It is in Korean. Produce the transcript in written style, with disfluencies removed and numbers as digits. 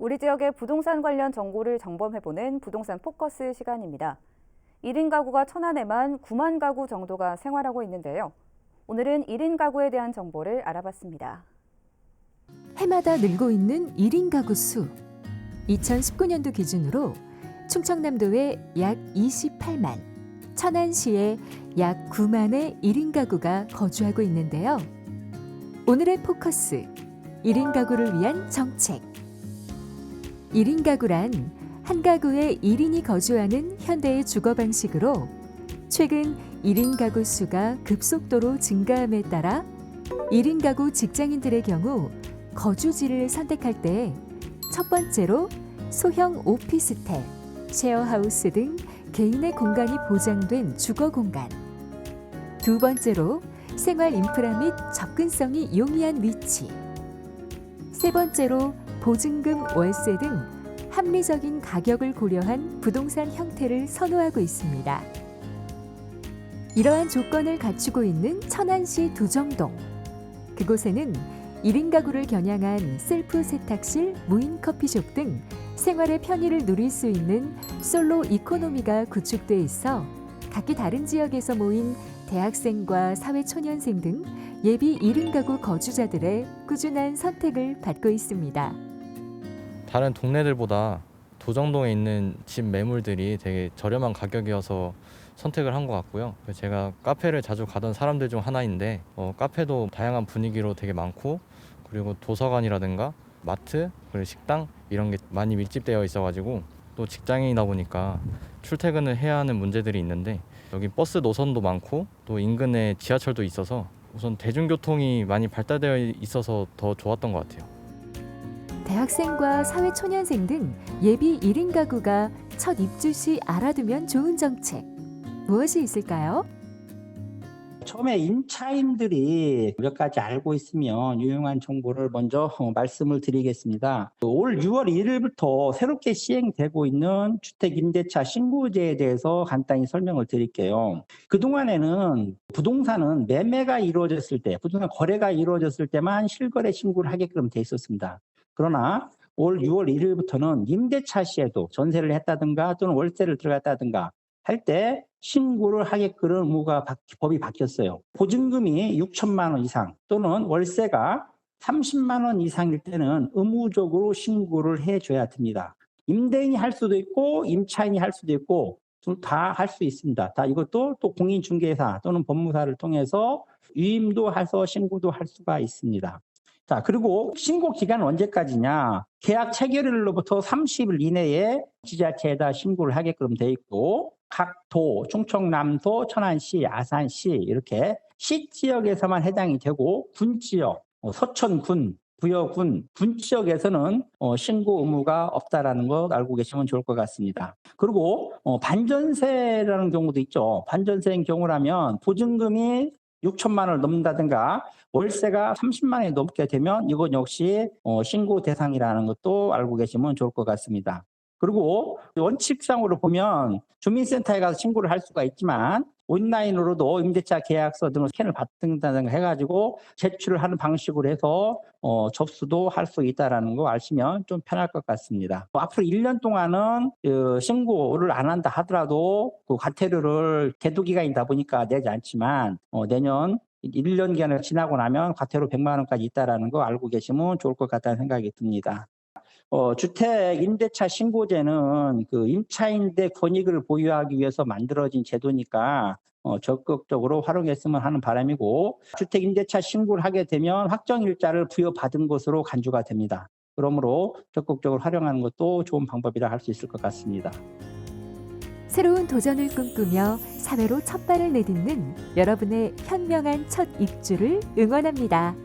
우리 지역의 부동산 관련 정보를 점검해보는 부동산 포커스 시간입니다. 1인 가구가 천안에만 9만 가구 정도가 생활하고 있는데요. 오늘은 1인 가구에 대한 정보를 알아봤습니다. 해마다 늘고 있는 1인 가구 수. 2019년도 기준으로 충청남도에 약 28만, 천안시에 약 9만의 1인 가구가 거주하고 있는데요. 오늘의 포커스, 1인 가구를 위한 정책. 1인 가구란 한 가구에 1인이 거주하는 현대의 주거 방식으로 최근 1인 가구 수가 급속도로 증가함에 따라 1인 가구 직장인들의 경우 거주지를 선택할 때 첫 번째로 소형 오피스텔, 쉐어하우스 등 개인의 공간이 보장된 주거 공간. 두 번째로 생활 인프라 및 접근성이 용이한 위치. 세 번째로 보증금, 월세 등 합리적인 가격을 고려한 부동산 형태를 선호하고 있습니다. 이러한 조건을 갖추고 있는 천안시 두정동. 그곳에는 1인 가구를 겨냥한 셀프 세탁실, 무인 커피숍 등 생활의 편의를 누릴 수 있는 솔로 이코노미가 구축돼 있어 각기 다른 지역에서 모인 대학생과 사회초년생 등 예비 1인 가구 거주자들의 꾸준한 선택을 받고 있습니다. 다른 동네들보다 도정동에 있는 집 매물들이 되게 저렴한 가격이어서 선택을 한 것 같고요. 제가 카페를 자주 가던 사람들 중 하나인데 카페도 다양한 분위기로 되게 많고, 그리고 도서관이라든가 마트, 그리고 식당 이런 게 많이 밀집되어 있어가지고, 또 직장인이다 보니까 출퇴근을 해야 하는 문제들이 있는데 여기 버스 노선도 많고 또 인근에 지하철도 있어서 우선 대중교통이 많이 발달되어 있어서 더 좋았던 것 같아요. 대학생과 사회초년생 등 예비 1인 가구가 첫 입주 시 알아두면 좋은 정책. 무엇이 있을까요? 처음에 임차인들이 몇 가지 알고 있으면 유용한 정보를 먼저 말씀을 드리겠습니다. 올 6월 1일부터 새롭게 시행되고 있는 주택임대차 신고제에 대해서 간단히 설명을 드릴게요. 그동안에는 부동산은 매매가 이루어졌을 때, 부동산 거래가 이루어졌을 때만 실거래 신고를 하게끔 돼 있었습니다. 그러나 올 6월 1일부터는 임대차 시에도 전세를 했다든가 또는 월세를 들어갔다든가 할 때 신고를 하게끔 의무가 법이 바뀌었어요. 보증금이 6천만 원 이상 또는 월세가 30만 원 이상일 때는 의무적으로 신고를 해줘야 됩니다. 임대인이 할 수도 있고 임차인이 할 수도 있고 다 할 수 있습니다. 다 이것도 또 공인중개사 또는 법무사를 통해서 위임도 해서 신고도 할 수가 있습니다. 자, 그리고 신고 기간은 언제까지냐? 계약 체결일로부터 30일 이내에 지자체에다 신고를 하게끔 돼 있고, 각 도, 충청남도, 천안시, 아산시 이렇게 시 지역에서만 해당이 되고, 군 지역, 서천군, 부여군, 군 지역에서는 신고 의무가 없다라는 거 알고 계시면 좋을 것 같습니다. 그리고 반전세라는 경우도 있죠. 반전세인 경우라면 보증금이 6천만 원을 넘는다든가 월세가 30만 원이 넘게 되면 이건 역시 신고 대상이라는 것도 알고 계시면 좋을 것 같습니다. 그리고 원칙상으로 보면 주민센터에 가서 신고를 할 수가 있지만 온라인으로도 임대차 계약서 등을 스캔을 받든다든가 해가지고 제출을 하는 방식으로 해서 접수도 할 수 있다는 거 아시면 좀 편할 것 같습니다. 앞으로 1년 동안은 신고를 안 한다 하더라도 그 과태료를 계도 기간이다 보니까 내지 않지만 내년 1년 기간을 지나고 나면 과태료 100만 원까지 있다는 거 알고 계시면 좋을 것 같다는 생각이 듭니다. 주택 임대차 신고제는 그 임차인의 권익을 보유하기 위해서 만들어진 제도니까 적극적으로 활용했으면 하는 바람이고, 주택 임대차 신고를 하게 되면 확정일자를 부여받은 것으로 간주가 됩니다. 그러므로 적극적으로 활용하는 것도 좋은 방법이라 할 수 있을 것 같습니다. 새로운 도전을 꿈꾸며 사회로 첫 발을 내딛는 여러분의 현명한 첫 입주를 응원합니다.